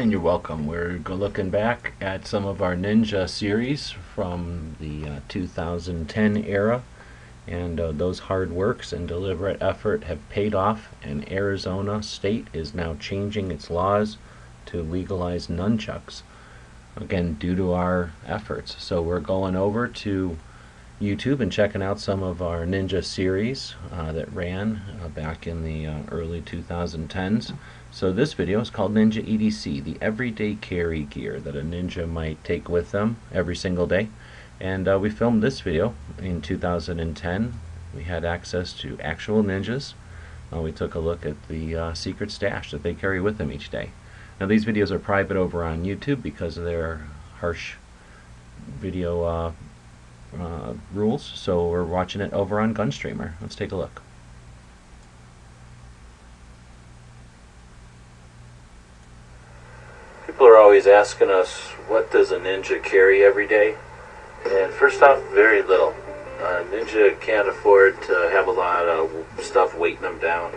And you're welcome. We're looking back at some of our Ninja series from the 2010 era, and those hard works and deliberate effort have paid off, and Arizona state is now changing its laws to legalize nunchucks, again due to our efforts. So we're going over to YouTube and checking out some of our Ninja series that ran back in the early 2010s. So this video is called Ninja EDC, the everyday carry gear that a ninja might take with them every single day. And we filmed this video in 2010. We had access to actual ninjas. We took a look at the secret stash that they carry with them each day. Now these videos are private over on YouTube because of their harsh video rules, so we're watching it over on Gunstreamer. Let's take a look. People are always asking us, what does a ninja carry every day? And first off, very little. Ninja can't afford to have a lot of stuff weighting them down.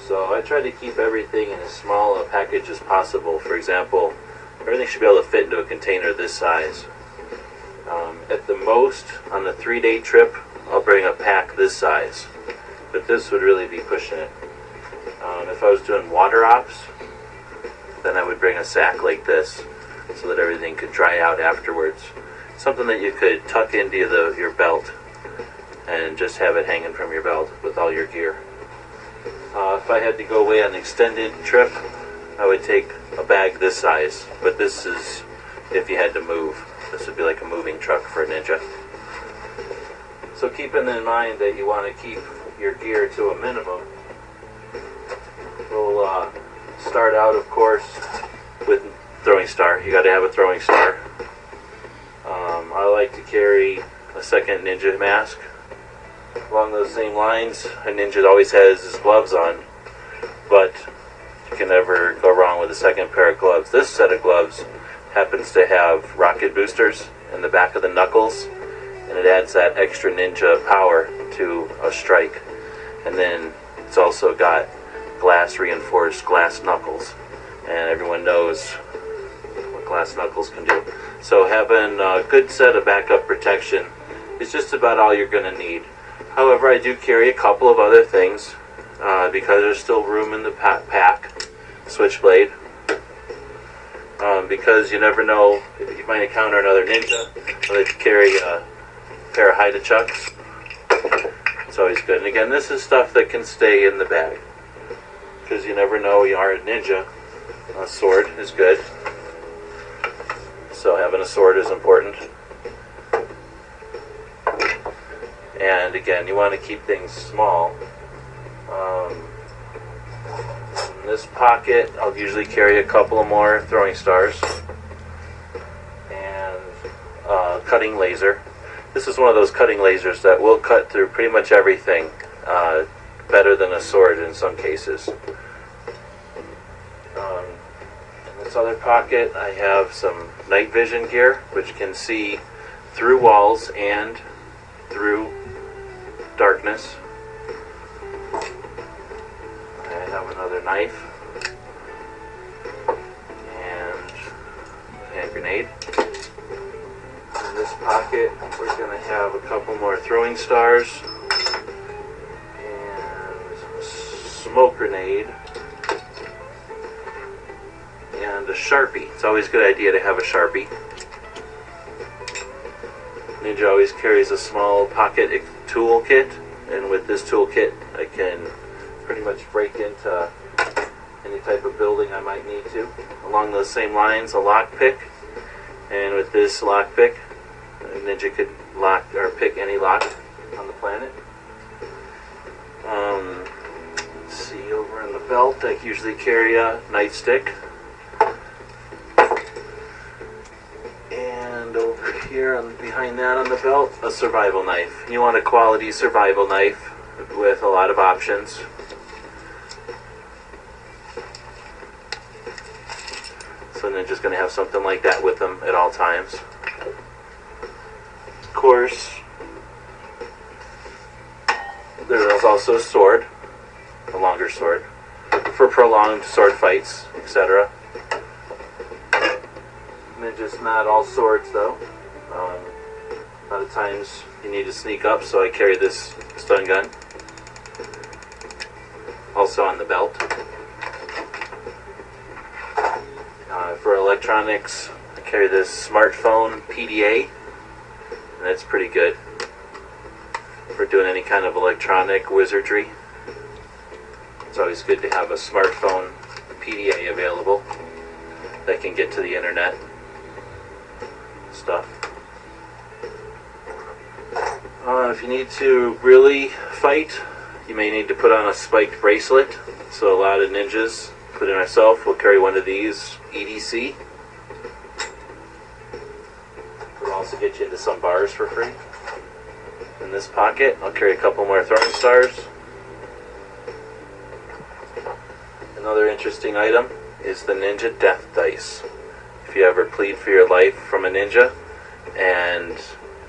So I try to keep everything in as small a package as possible. For example, everything should be able to fit into a container this size. At the most, on a 3-day trip, I'll bring a pack this size. But this would really be pushing it. If I was doing water ops, then I would bring a sack like this so that everything could dry out afterwards. Something that you could tuck into your belt and just have it hanging from your belt with all your gear. If I had to go away on an extended trip, I would take a bag this size, but this is if you had to move. This would be like a moving truck for a ninja. So keeping in mind that you want to keep your gear to a minimum, we'll start out, of course, with throwing star. You got to have a throwing star. I like to carry a second ninja mask. Along those same lines, a ninja always has his gloves on, but you can never go wrong with a second pair of gloves. This set of gloves happens to have rocket boosters in the back of the knuckles, and it adds that extra ninja power to a strike. And then it's also got glass reinforced glass knuckles, and everyone knows what glass knuckles can do. So having a good set of backup protection is just about all you're going to need. However, I do carry a couple of other things because there's still room in the pack. Switchblade, because you never know, you might encounter another ninja. I like to carry a pair of Haida chucks. It's always good. And again, this is stuff that can stay in the bag, because you never know you are a ninja. A sword is good, so having a sword is important. And again, you want to keep things small. In this pocket, I'll usually carry a couple of more throwing stars and a cutting laser. This is one of those cutting lasers that will cut through pretty much everything, better than a sword in some cases. In this other pocket, I have some night vision gear, which can see through walls and through darkness. I have another knife and a hand grenade. In this pocket, we're going to have a couple more throwing stars and a smoke grenade and a Sharpie. It's always a good idea to have a Sharpie. Ninja always carries a small pocket tool kit, and with this tool kit I can pretty much break into any type of building I might need to. Along those same lines, a lock pick, and with this lock pick, a ninja could lock or pick any lock on the planet. Let's see, over in the belt I usually carry a nightstick. Over here, behind that on the belt, a survival knife. You want a quality survival knife with a lot of options. So then just going to have something like that with them at all times. Of course, there's also a sword, a longer sword, for prolonged sword fights, etc. Ninja's not all swords though. A lot of times you need to sneak up, so I carry this stun gun. Also on the belt. For electronics, I carry this smartphone PDA, and that's pretty good for doing any kind of electronic wizardry. It's always good to have a smartphone PDA available that can get to the internet stuff. If you need to really fight, you may need to put on a spiked bracelet. So a lot of ninjas, including myself, will carry one of these EDC. We'll also get you into some bars for free. In this pocket, I'll carry a couple more throwing stars. Another interesting item is the Ninja Death Dice. If you ever plead for your life from a ninja and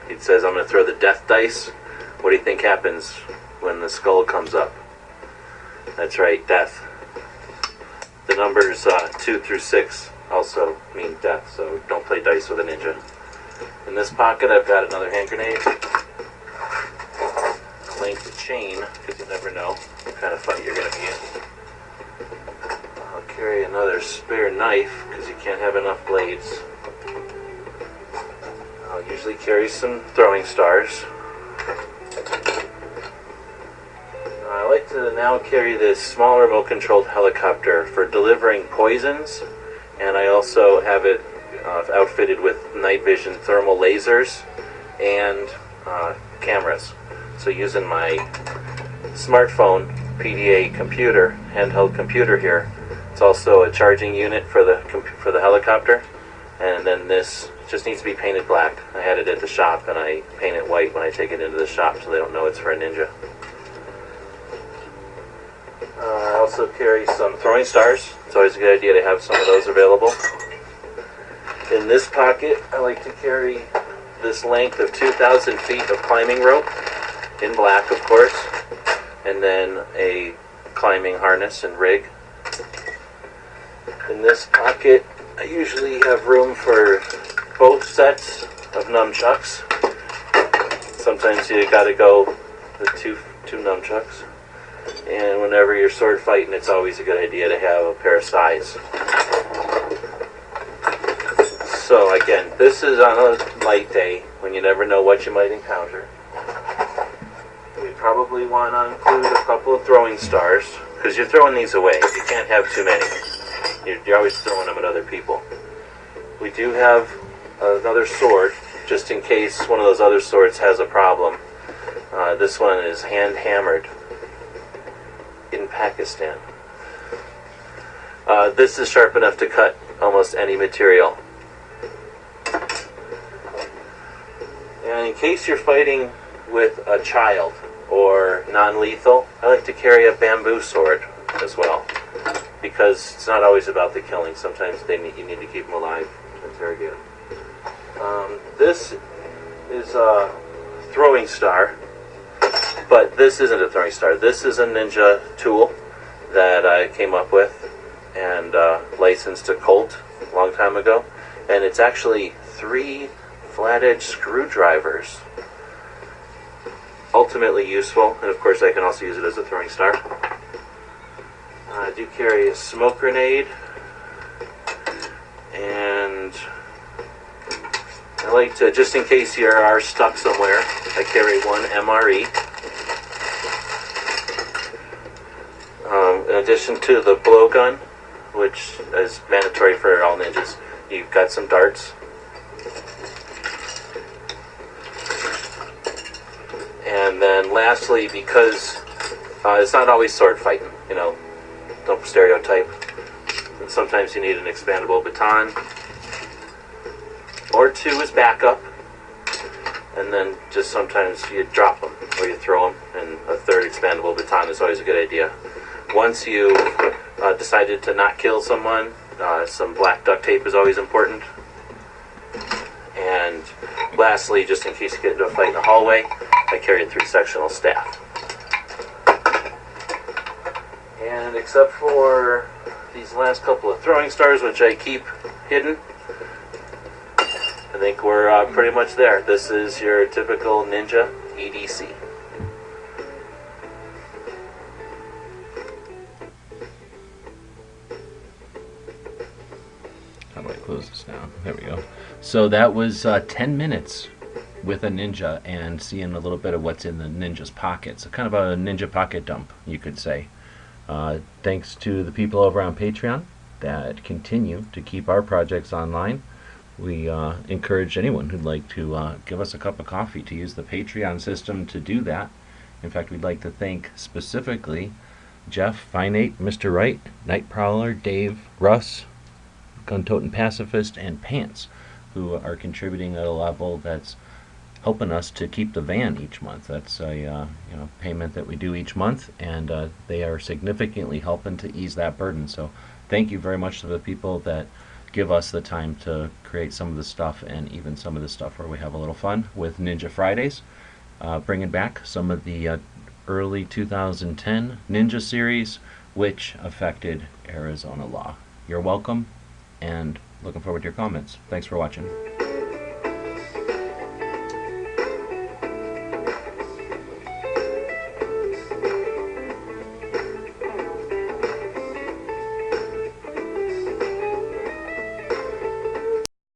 he says, I'm going to throw the death dice, what do you think happens when the skull comes up? That's right, death. The numbers 2 through 6 also mean death, so don't play dice with a ninja. In this pocket, I've got another hand grenade, a length of chain, because you never know what kind of fight you're going to be in. I'll carry another spare knife, because you can't have enough blades. I'll usually carry some throwing stars. I like to now carry this small remote-controlled helicopter for delivering poisons, and I also have it outfitted with night vision thermal lasers and cameras. So using my smartphone PDA computer, handheld computer here, it's also a charging unit for the helicopter, and then this just needs to be painted black. I had it at the shop, and I paint it white when I take it into the shop so they don't know it's for a ninja. I also carry some throwing stars. It's always a good idea to have some of those available. In this pocket, I like to carry this length of 2,000 feet of climbing rope, in black of course, and then a climbing harness and rig. In this pocket, I usually have room for both sets of nunchucks. Sometimes you gotta go with two nunchucks. And whenever you're sword fighting, it's always a good idea to have a pair of sais. So again, this is on a light day when you never know what you might encounter. We probably want to include a couple of throwing stars, because you're throwing these away. You can't have too many. You're always throwing them at other people. We do have another sword, just in case one of those other swords has a problem. This one is hand-hammered in Pakistan. This is sharp enough to cut almost any material. And in case you're fighting with a child or non-lethal, I like to carry a bamboo sword as well, because it's not always about the killing. Sometimes you need to keep them alive to interrogate them. This is a throwing star, but this isn't a throwing star. This is a ninja tool that I came up with and licensed to Colt a long time ago, and it's actually 3 flat-edge screwdrivers. Ultimately useful, and of course I can also use it as a throwing star. I do carry a smoke grenade, and I like to, just in case you are stuck somewhere, I carry one MRE. In addition to the blowgun, which is mandatory for all ninjas, you've got some darts. And then lastly, because it's not always sword fighting, you know, don't stereotype. Sometimes you need an expandable baton, or 2 as backup, and then just sometimes you drop them or you throw them, and a 3rd expandable baton is always a good idea. Once you decided to not kill someone, some black duct tape is always important. And lastly, just in case you get into a fight in the hallway, I carry a 3-sectional staff. And except for these last couple of throwing stars, which I keep hidden, I think we're pretty much there. This is your typical Ninja EDC. How do I close this now? There we go. So that was 10 minutes with a Ninja and seeing a little bit of what's in the Ninja's pocket. So kind of a Ninja pocket dump, you could say. Thanks to the people over on Patreon that continue to keep our projects online. We encourage anyone who'd like to give us a cup of coffee to use the Patreon system to do that. In fact, we'd like to thank specifically Jeff, Finate, Mr. Wright, Night Prowler, Dave, Russ, Gun-Toting Pacifist, and Pants, who are contributing at a level that's helping us to keep the van each month. That's a payment that we do each month, and they are significantly helping to ease that burden. So thank you very much to the people that give us the time to create some of the stuff, and even some of the stuff where we have a little fun with Ninja Fridays, bringing back some of the early 2010 Ninja series which affected Arizona law. You're welcome, and looking forward to your comments. Thanks for watching.